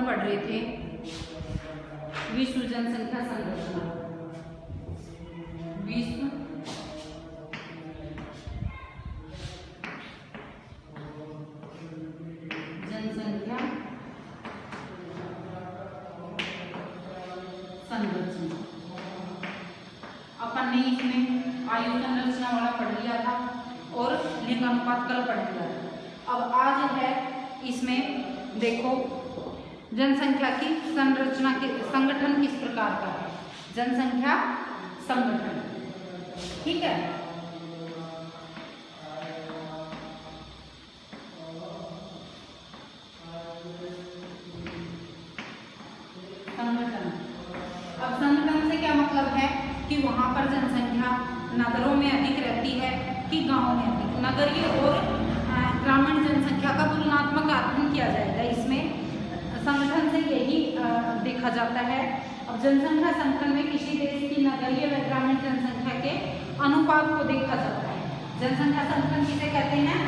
पढ़ रहे थे विश्व जनसंख्या संरचना। विश्व जनसंख्या संरचना। अपन ने इसमें आयु संरचना वाला पढ़ लिया था और लिंग अनुपात कल पढ़ लिया था। अब आज है इसमें देखो जनसंख्या की संरचना के संगठन किस प्रकार का है, जनसंख्या संगठन। ठीक है, संगठन। अब संगठन से क्या मतलब है कि वहां पर जनसंख्या नगरों में अधिक रहती है कि गांवों में अधिक। नगरीय और ग्रामीण जनसंख्या का तुलनात्मक आकलन किया जाएगा। इसमें संगठन से यही देखा जाता है। अब जनसंख्या संगठन में किसी देश की नगरीय व ग्रामीण जनसंख्या के अनुपात को देखा जाता है। जनसंख्या संगठन किसे कहते हैं?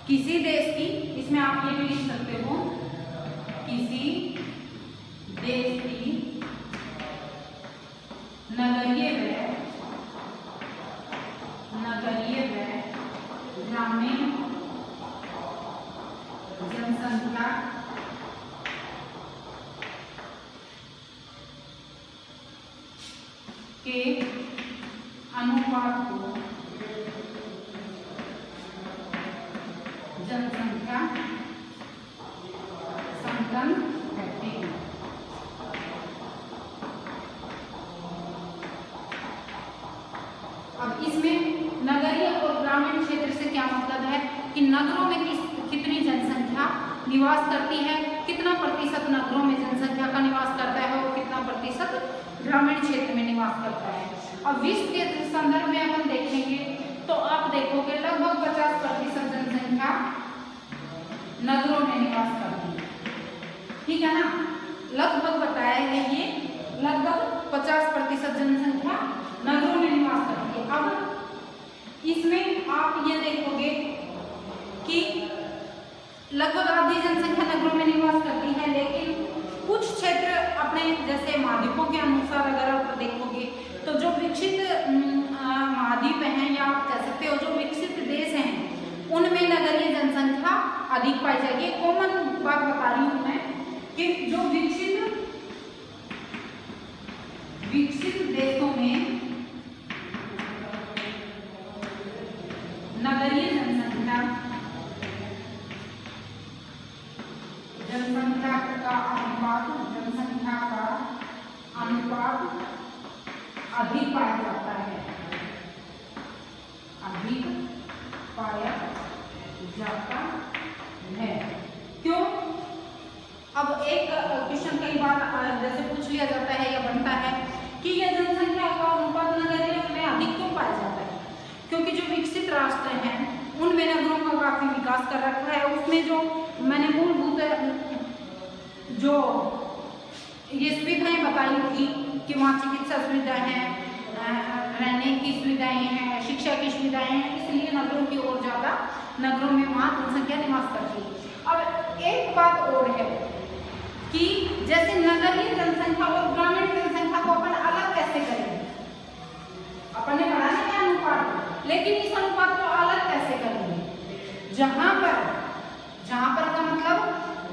किसी देश की, इसमें आप ये भी लिख सकते हो, किसी देश की नगरीय व ग्रामीण जनसंख्या के अनुपात को जनसंख्या संगठन कहते हैं। अब इसमें नगरीय और ग्रामीण क्षेत्र से क्या मतलब है कि नगरों में कितनी जनसंख्या निवास करती है, कितना प्रतिशत नगरों में जनसंख्या का निवास करता है और कितना प्रतिशत ग्रामीण क्षेत्र में निवास करता है। अब विश्व के संदर्भ में हम देखेंगे तो आप देखोगे लगभग 50% जनसंख्या नगरों में निवास करती है। ठीक है ना, लगभग बताया है ये, लगभग 50% जनसंख्या नगरों में निवास करती है। अब इसमें आप ये देखोगे कि लगभग आधी जनसंख्या नगरों में निवास करती है, लेकिन कुछ क्षेत्र अपने जैसे महाद्वीपों के अनुसार अगर आप देखोगे तो जो विकसित महाद्वीप हैं या आप कह सकते हो जो विकसित देश हैं उनमें नगरीय जनसंख्या अधिक पाई जाएगी। कॉमन बात बता रही हूं मैं कि जो विकसित देशों में नगरीय जनसंख्या का अनुपात अधिक पाया जाता है, अधिक पाया जाता है। क्यों? अब एक क्वेश्चन कई बार जैसे पूछ लिया जाता है या बनता है कि यह जनसंख्या का अनुपात नगरीय में अधिक क्यों पाया जाता है? क्योंकि जो विकसित राष्ट्र हैं उनमें नगरों का काफी विकास कर रखा है। उसमें जो मैंने मूलभूत जो ये सुविधाएं बताई थी कि वहाँ चिकित्सा सुविधाएं हैं, रहने की सुविधाएं हैं, शिक्षा की सुविधाएं हैं, इसलिए नगरों की ओर ज्यादा नगरों में वहाँ जनसंख्या निवास करती है। अब एक बात और है कि जैसे नगरीय जनसंख्या और ग्रामीण जनसंख्या को अपन अलग कैसे करेंगे? अपन ने पढ़ा ना क्या अनुपात, लेकिन इस अनुपात को अलग कैसे करेंगे? जहां पर का मतलब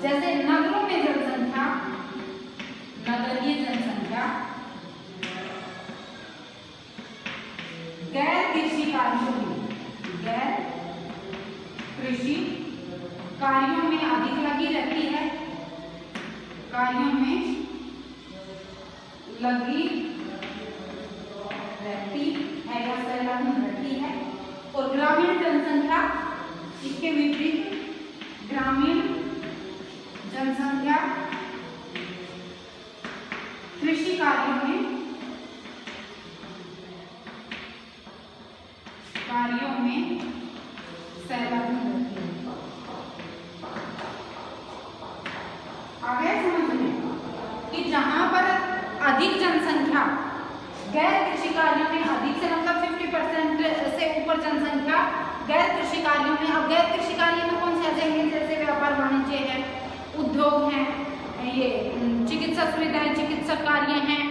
जैसे नगरों में जनसंख्या, नगरीय जनसंख्या गैर कृषि कार्यों में अधिक लगी रहती है, कार्यों में लगी रहती है या संलग्न रहती है। और ग्रामीण जनसंख्या इसके विपरीत, ग्रामीण जनसंख्या कृषि कार्यों में संलग्न रहती है। आगे समझ में कि जहां पर अधिक जनसंख्या गैर कृषि कार्यों में, अधिक से मतलब 50% से ऊपर जनसंख्या गैर कृषि कार्यों में। अब गैर कृषि कार्यों में कौन से आ जाएंगे? जैसे व्यापार वाणिज्य है, उद्योग हैं, ये चिकित्सा सुविधाएं, चिकित्सा कार्य हैं,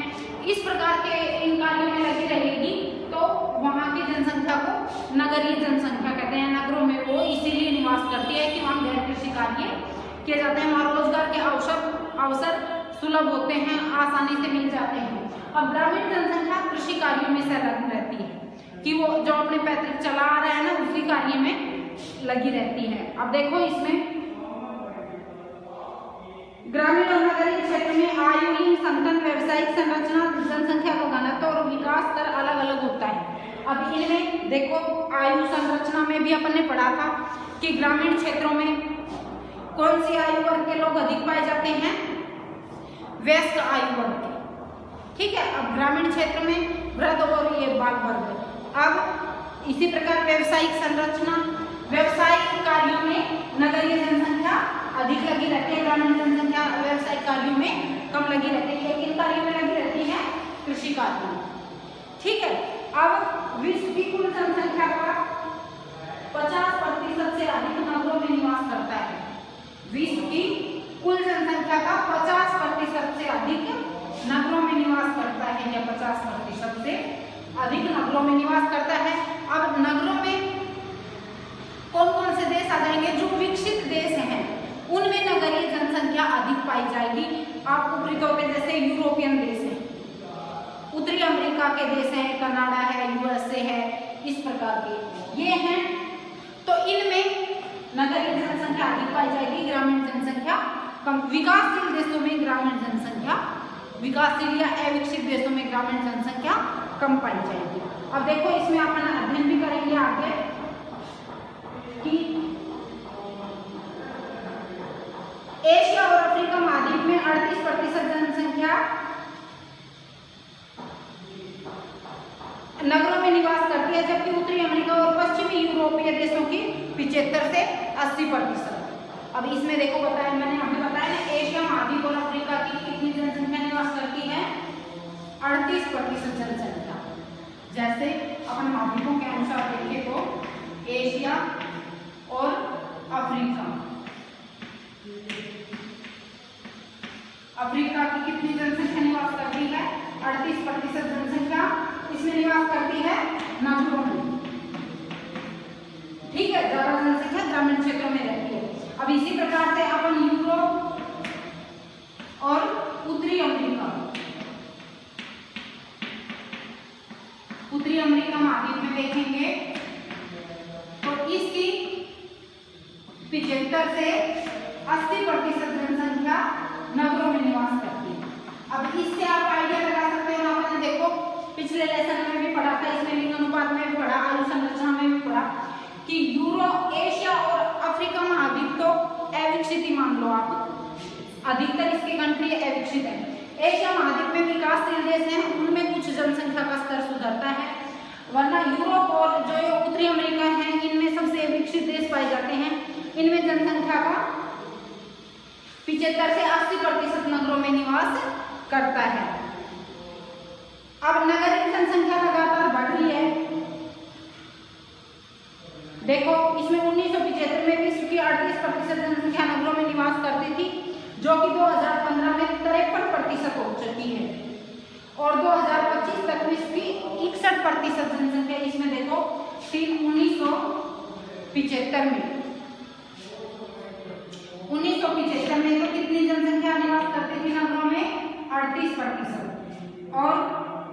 इस प्रकार के इन कार्यों में लगी रहेगी तो वहाँ की जनसंख्या को नगरीय जनसंख्या कहते हैं। नगरों में वो इसीलिए निवास करती है कि वहाँ गैर कृषि कार्य किए जाते हैं, वहाँ रोजगार के अवसर सुलभ होते हैं, आसानी से मिल जाते हैं। अब ग्रामीण जनसंख्या कृषि कार्यों में संलग्न रहती है कि वो जो अपने पैतृक चला आ रहा है ना उसी कार्य में लगी रहती है। अब देखो इसमें ग्रामीण और नगरीय क्षेत्र में आयुहीन संतन व्यवसायिक संरचना, जनसंख्या का घनत्व और विकास दर अलग अलग होता है। अब इनमें देखो आयु संरचना में भी अपन ने पढ़ा था कि ग्रामीण क्षेत्रों में कौन सी आयु वर्ग के लोग अधिक पाए जाते हैं, वयस्क आयु वर्ग के, ठीक है। अब ग्रामीण क्षेत्र में वृद्ध और ये बाल वर्ग। अब इसी प्रकार व्यवसायिक संरचना, व्यवसायिक कार्यों में नगरीय जनसंख्या अधिक लगी रहती है, ग्रामीण जनसंख्या व्यवसायिक कार्यों में कम लगी रहती है। किन कार्यों में लगी रहती है, कृषि कार्यों में, ठीक है। अब विश्व की कुल जनसंख्या का 50% से अधिक नगरों में निवास करता है। विश्व की कुल जनसंख्या का 50% से अधिक नगरों में निवास करता है, या 50% से अधिक नगरों में निवास करता है। अब नगरों में कौन कौन से देश आ जाएंगे, जो विकसित देश हैं उनमें नगरीय जनसंख्या अधिक पाई जाएगी। आपको प्रतीत होते जैसे यूरोपियन देश हैं, उत्तरी अमेरिका के देश हैं, कनाडा है, यूएसए है, इस प्रकार के ये हैं, तो इनमें नगरीय जनसंख्या अधिक पाई जाएगी, ग्रामीण जनसंख्या कम। विकासशील देशों में ग्रामीण जनसंख्या, विकासशील या अविकसित देशों में ग्रामीण जनसंख्या कम पाई जाएगी। अब देखो इसमें अपन अध्ययन भी करेंगे आगे कि एशिया और अफ्रीका महाद्वीप में 38% जनसंख्या नगरों में निवास करती है, जबकि उत्तरी अमेरिका और पश्चिमी यूरोपीय देशों की 75 से 80%। अब इसमें देखो बताया मैंने अभी बताया ना, एशिया महाद्वीप और अफ्रीका की कितनी जनसंख्या निवास करती है, 38% जनसंख्या। जैसे अपन महाद्वीपों के अनुसार देखें तो एशिया और अफ्रीका, अफ्रीका की कितनी जनसंख्या निवास करती है, 38% जनसंख्या इसमें निवास करती है नगरों में, ठीक है। ज्यादा जनसंख्या ग्रामीण क्षेत्रों में रहती है। अब इसी प्रकार से अपन यूरोप और उत्तरी अमेरिका, उत्तरी अमेरिका महाद्वीप में देखेंगे तो इसकी 75 से 80% जनसंख्या नगरों में निवास करती है। अब इससे आप आइडिया लगा सकते हो, आपने देखो पिछले लेसन में भी पढ़ा था, इसमें लिंग अनुपात में भी पढ़ा, आयु संरचना में भी पढ़ा कि एशिया और अफ्रीका महाद्वीप तो अविकसित ही मान लो आप, अधिकतर इसके कंट्री अविकसित है। एशिया महाद्वीप में विकासशील देश हैं, उनमें कुछ जनसंख्या का स्तर सुधरता है, वरना यूरोप और जो उत्तरी अमेरिका है इनमें सबसे विकसित देश पाए जाते हैं, इनमें जनसंख्या का 75 से 80% नगरों में निवास करता है। अब नगरीय जनसंख्या लगातार बढ़ रही है। देखो इसमें 1975 में विश्व की 38% जनसंख्या नगरों में निवास करती थी, जो कि 2015 में 53% हो चुकी है, और 2025 तक विश्व की 61% जनसंख्या, इसमें देखो 1975 में 1975 में तो कितनी जनसंख्या निवास करती थी नगरों में, 38%, और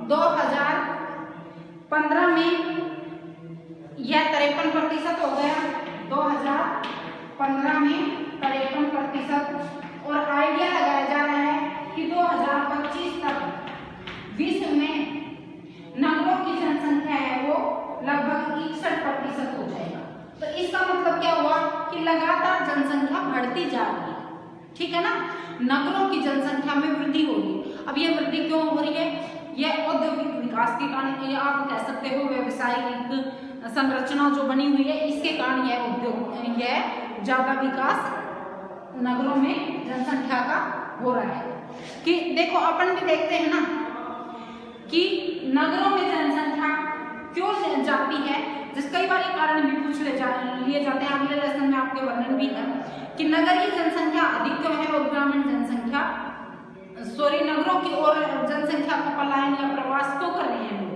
2015 में यह 53% हो गया, 2015 में 53%, और आइडिया लगाया जा रहा है कि 2025 तक विश्व में नगरों की जनसंख्या है वो लगभग 61% हो जाएगा। तो इसका मतलब क्या हुआ कि लगातार जनसंख्या बढ़ती जा रही है, ठीक है ना, नगरों की जनसंख्या में वृद्धि हो रही है। अब ये वृद्धि क्यों हो रही है, यह औद्योगिक विकास के कारण, ये आप कह सकते हो व्यवसायिक संरचना जो बनी हुई है इसके कारण यह उद्योग, यह ज्यादा विकास नगरों में जनसंख्या का हो रहा है। कि देखो अपन भी देखते हैं ना कि नगरों में जनसंख्या क्यों जाती है, जिस कई बार ये कारण भी पूछ लिए जाते हैं, अगले लेसन में आपके वर्णन भी है कि नगरीय जनसंख्या अधिक क्यों है और ग्रामीण जनसंख्या नगरों की ओर जनसंख्या का पलायन या प्रवास क्यों कर रहे हैं लोग।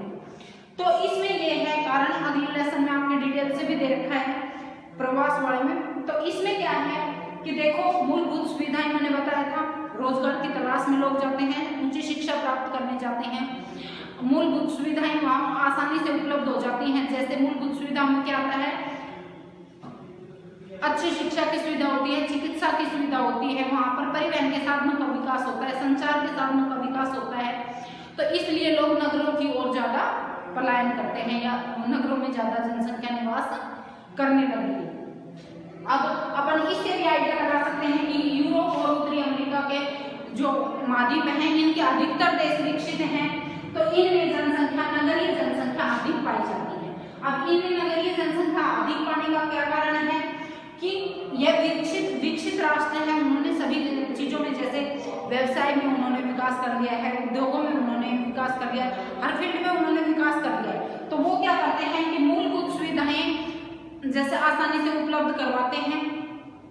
तो इसमें ये है कारण, अगले लेसन में आपने डिटेल से भी दे रखा है प्रवास वाले में। तो इसमें क्या है कि देखो मूलभूत सुविधाएं मैंने बताया था, रोजगार की तलाश में लोग जाते हैं, उच्च शिक्षा प्राप्त करने जाते हैं, मूलभूत सुविधाएं वहां आसानी से उपलब्ध हो जाती हैं। जैसे मूलभूत सुविधाओं में क्या आता है, अच्छी शिक्षा की सुविधा होती है, चिकित्सा की सुविधा होती है, वहां पर परिवहन के साधनों का विकास होता है, संचार के साधनों का विकास होता है। तो इसलिए लोग नगरों की ओर ज्यादा पलायन करते हैं या नगरों में ज्यादा जनसंख्या निवास करने लगती है। अब अपन इससे भी आइडिया लगा सकते हैं कि यूरोप और उत्तरी अमेरिका के जो महाद्वीप हैं इनके अधिकतर देश विकसित हैं, तो इनमें जनसंख्या नगरीय जनसंख्या अधिक पाई जाती है। अब इनमें नगरीय जनसंख्या अधिक पाने का क्या कारण है कि यह विकसित राष्ट्र हैं, उन्होंने सभी चीजों में जैसे व्यवसाय में उन्होंने विकास कर लिया है, उद्योगों में उन्होंने विकास कर लिया है, हर फील्ड में उन्होंने विकास कर लिया है। तो वो क्या करते हैं कि मूलभूत सुविधाएं जैसे आसानी से उपलब्ध करवाते हैं,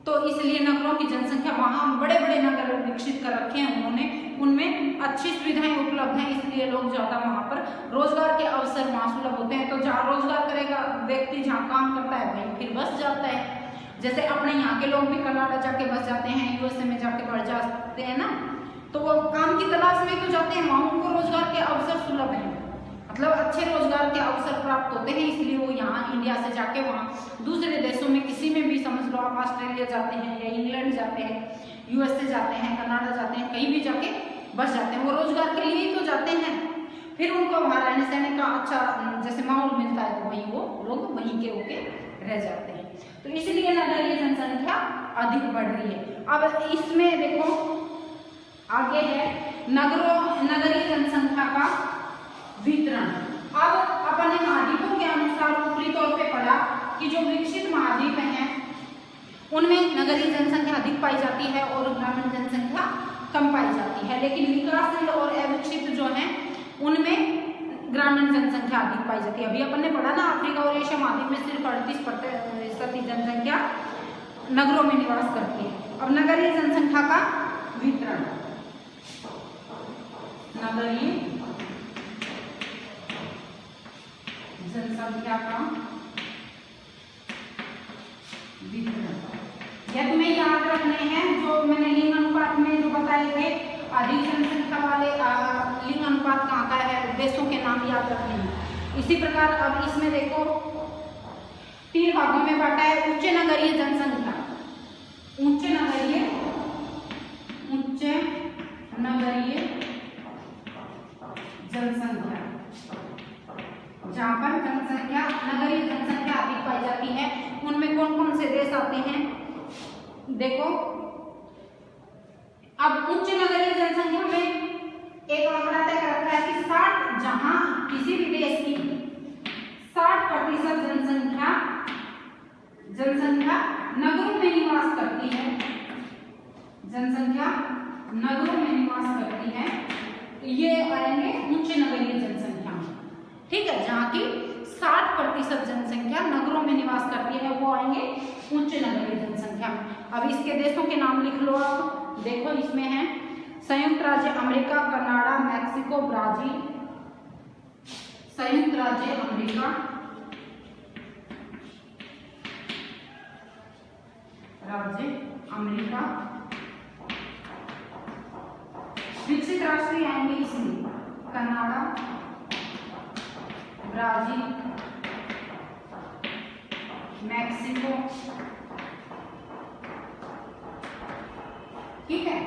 तो इसलिए नगरों की जनसंख्या वहां बड़े बड़े नगर विकसित कर रखे हैं उन्होंने, उनमें अच्छी सुविधाएं उपलब्ध हैं, इसलिए लोग ज्यादा वहां पर रोजगार के अवसर वहां सुलभ होते हैं। तो जहाँ रोजगार करेगा व्यक्ति, जहाँ काम करता है वहीं फिर बस जाता है। जैसे अपने यहाँ के लोग भी कनाडा जाके बस जाते हैं, यूएसए में जाके बढ़ जाते हैं ना, तो वो काम की तलाश में क्यों जाते हैं, वहां उनको रोजगार के अवसर सुलभ हैं, मतलब अच्छे रोजगार के अवसर प्राप्त होते हैं, इसलिए वो यहाँ इंडिया से जाके वहाँ दूसरे देशों में किसी में भी समझ लो आप ऑस्ट्रेलिया जाते हैं या इंग्लैंड जाते हैं, यूएसए जाते हैं, कनाडा जाते हैं, कहीं भी जाके बस जाते हैं, वो रोजगार के लिए ही तो जाते हैं। फिर उनको वहाँ रहने सहने का अच्छा जैसे माहौल मिलता है, तो वहीं वो लोग वहीं के होके रह जाते हैं। तो इसलिए नगरीय जनसंख्या अधिक बढ़ रही है। अब इसमें देखो आगे है नगरीय जनसंख्या का वितरण। अब अपने महाद्वीपों के अनुसार ऊपरी तौर पे पढ़ा कि जो विकसित महाद्वीप हैं उनमें नगरीय जनसंख्या अधिक पाई जाती है और ग्रामीण जनसंख्या कम पाई जाती है, लेकिन विकासशील और अविकसित जो हैं उनमें ग्रामीण जनसंख्या अधिक पाई जाती है। अभी अपन ने पढ़ा ना, अफ्रीका और एशिया महाद्वीप में सिर्फ 38% जनसंख्या नगरों में निवास करती है। अब नगरीय जनसंख्या का वितरण, नगरीय जनसंख्या का वितरण यह तुम्हें याद रखने हैं, जो मैंने लिंग अनुपात में जो बताए थे, अधिक जनसंख्या वाले लिंग अनुपात कहाँ का है, देशों के नाम याद रखने हैं। इसी प्रकार अब इसमें देखो 3 भागों में बांटा है। उच्च नगरीय जनसंख्या, उच्च नगरीय जनसंख्या, जहाँ पर जनसंख्या नगरीय जनसंख्या अधिक पाई जाती है, उनमें कौन कौन से देश आते हैं देखो। अब उच्च नगरीय जनसंख्या में एक आंकड़ा तय कर रखा है कि 60, जहां किसी भी देश की 60% जनसंख्या नगरों में निवास करती है, जनसंख्या नगरों में निवास करती है, ये आएंगे उच्च नगरीय जनसंख्या में। ठीक है, जहाँ की 60% जनसंख्या नगरों में निवास करती है वो आएंगे उच्च नगरीय जनसंख्या में। अब इसके देशों के नाम लिख लो आप। देखो इसमें है संयुक्त राज्य अमेरिका, कनाडा, मैक्सिको, ब्राजील, संयुक्त राज्य अमेरिका, विकसित राष्ट्र आएंगे इसमें कनाडा, ब्राजील, मैक्सिको, ठीक है,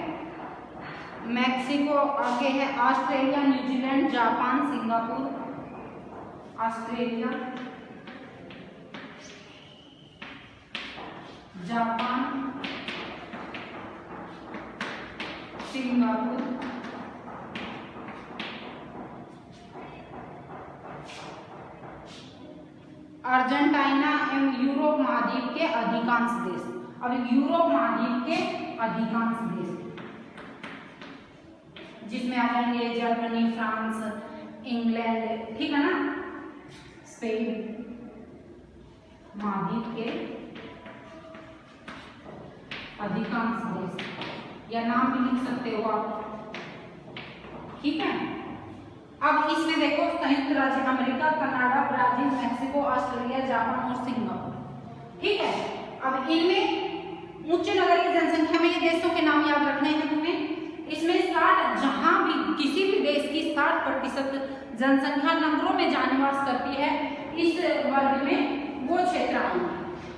मैक्सिको, आगे है Australia, New Zealand, Japan, Singapore, Australia, Japan, Singapore, Argentina एवं यूरोप महाद्वीप के अधिकांश देश। अब यूरोप महाद्वीप के अधिकांश देश जिसमें आ जाएंगे जर्मनी, फ्रांस, इंग्लैंड, ठीक है ना, स्पेन, महाद्वीप के अधिकांश देश, या नाम भी लिख सकते हो आप, ठीक है। अब इसमें देखो संयुक्त राज्य America, Canada, Brazil, Mexico, Australia, Japan और सिंगापुर, ठीक है। अब इनमें उच्च नगरीय जनसंख्या में ये देशों के नाम याद रखने हैं तुम्हें। इसमें 60, जहां भी किसी भी देश की 60% जनसंख्या नगरों में जहाँ निवास करती है, इस वर्ग में वो क्षेत्र आएंगे।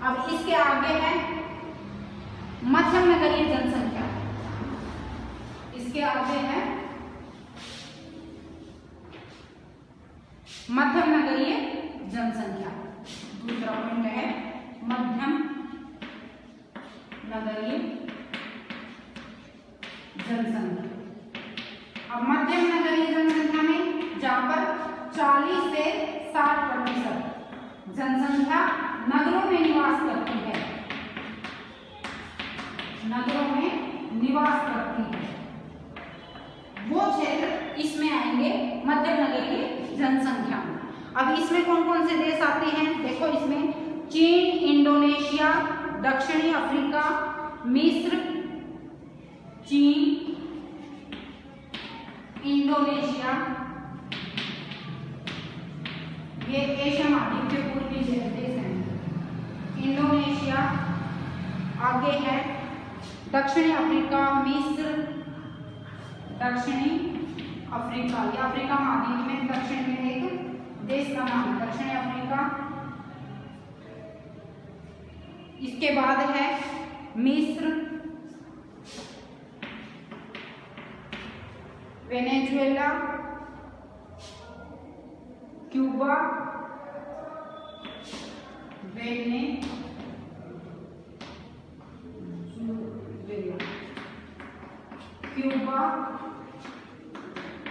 अब इसके आगे है मध्यम नगरीय जनसंख्या, इसके आगे है मध्यम नगरीय जनसंख्या। दूसरा पॉइंट है मध्यम नगरीय जनसंख्या। अब मध्यम नगरीय जनसंख्या में जहां पर 40 से 60% जनसंख्या नगरों में निवास करती है, नगरों में निवास करती है, वो क्षेत्र इसमें आएंगे मध्यम नगरीय जनसंख्या में। अब इसमें कौन कौन से देश आते हैं देखो, इसमें चीन, इंडोनेशिया, दक्षिणी अफ्रीका, मिस्र, चीन, इंडोनेशिया, ये एशिया महाद्वीप के पूर्वी देश हैं। इंडोनेशिया, आगे है दक्षिणी अफ्रीका, मिस्र, दक्षिणी अफ्रीका, ये अफ्रीका महाद्वीप में दक्षिण में एक देश का नाम है दक्षिणी अफ्रीका। इसके बाद है मिस्र, वेनेजुएला, क्यूबा, क्यूबा,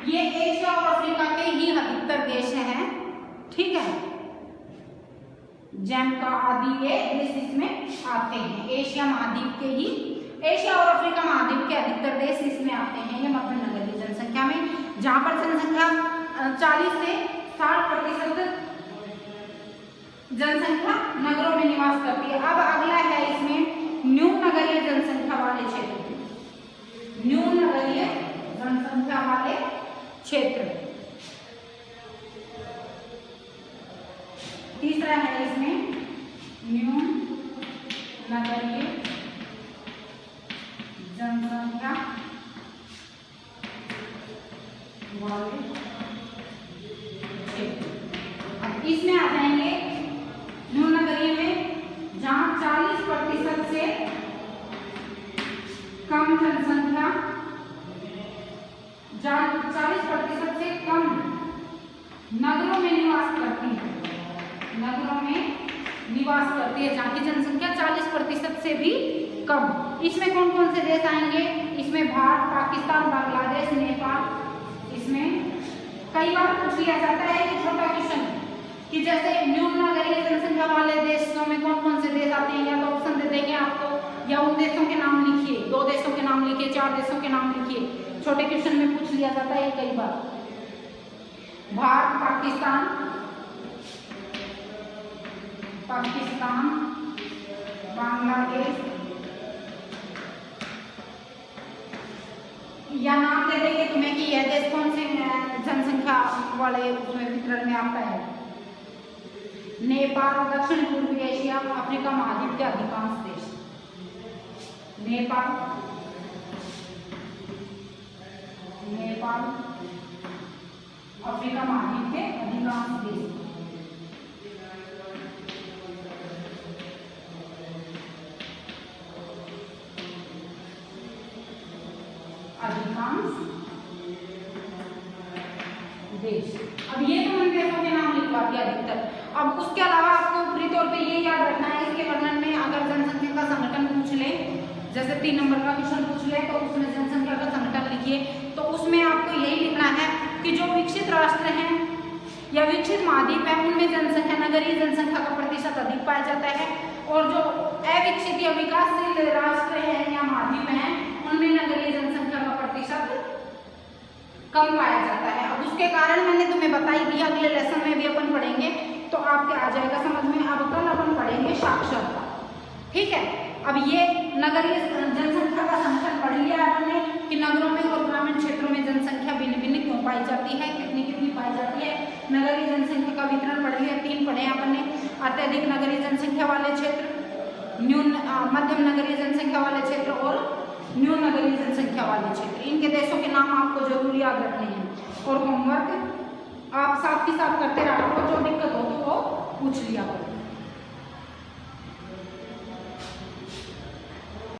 ये एशिया और अफ्रीका के ही अधिकतर देश हैं, ठीक है। जैम का आदि ये देश इसमें आते हैं, एशिया महाद्वीप के ही, एशिया और अफ्रीका महाद्वीप के अधिकतर देश इसमें आते हैं ये मध्यम नगरीय जनसंख्या में, जहां पर जनसंख्या 40 से 60% जनसंख्या नगरों में निवास करती है। अब अगला है इसमें न्यून नगरीय जनसंख्या वाले क्षेत्र, न्यून नगरीय जनसंख्या वाले क्षेत्र। तीसरा है इसमें न्यून नगरीय जनसंख्या वाले क्षेत्र। अब इसमें आ जाएंगे न्यून नगरीय में जहां 40% से कम जनसंख्या, 40% से कम नगरों में निवास करती है, नगरों में निवास करती है, जहाँ की जनसंख्या 40% से भी कम। इसमें कौन कौन से देश आएंगे, इसमें भारत, पाकिस्तान, बांग्लादेश, नेपाल। इसमें कई बार पूछ लिया जाता है कि छोटा क्वेश्चन कि जैसे न्यून नगरीय जनसंख्या वाले देशों में कौन कौन से देश आते हैं, या तो ऑप्शन दे देंगे आपको, या उन देशों के नाम लिखिए, 2 देशों के नाम लिखिए, 4 देशों के नाम लिखिए। छोटे क्वेश्चन में पूछ लिया जाता है कई बार। भारत, पाकिस्तान, बांग्लादेश, या नाम दे देंगे तुम्हें कि यह देश कौन से जनसंख्या वाले उसमें वितरण में आता है। नेपाल, दक्षिण पूर्वी एशिया, अफ्रीका महाद्वीप के अधिकांश देश। नेपाल, अफ्रीका महाद्वीप के अधिकांश देश। अब ये तो मैंने देशों के नाम लिखवा दिया अधिकतर। अब उसके अलावा आपको पूरी तौर पे ये याद रखना है, इसके वर्णन में अगर जनसंख्या का संगठन पूछ ले, जैसे 3 नंबर का क्वेश्चन पूछ ले तो उसमें जनसंख्या का संगठन लिखिए, तो उसमें आपको यही लिखना है कि जो विकसित राष्ट्र हैं या विकसित महाद्वीप है उनमें जनसंख्या, नगरीय जनसंख्या का प्रतिशत अधिक पाया जाता है, और जो अविकसित या विकासशील राष्ट्र हैं या महाद्वीप हैं उनमें नगरीय जनसंख्या का प्रतिशत कम पाया जाता है। अब उसके कारण मैंने तुम्हें बताई दिया, अगले लेसन में भी अपन पढ़ेंगे तो आपके आ जाएगा समझ में। अब कल अपन पढ़ेंगे साक्षरता। ठीक है, अब ये नगरीय जनसंख्या का संगठन पढ़ लिया आपने कि नगरों में और ग्रामीण क्षेत्रों में जनसंख्या भिन्न भिन्न क्यों पाई जाती है, कितनी कितनी पाई जाती है। नगरीय जनसंख्या का वितरण पढ़ लिया, 3 पढ़े आपने, अत्यधिक नगरीय जनसंख्या वाले क्षेत्र, मध्यम नगरीय जनसंख्या वाले क्षेत्र और न्यून नगरीय जनसंख्या वाले क्षेत्र। इनके देशों के नाम आपको जरूर याद रखने हैं और होमवर्क आप साथ ही साथ करते रहो, जो दिक्कत हो तो वो पूछ लिया करो।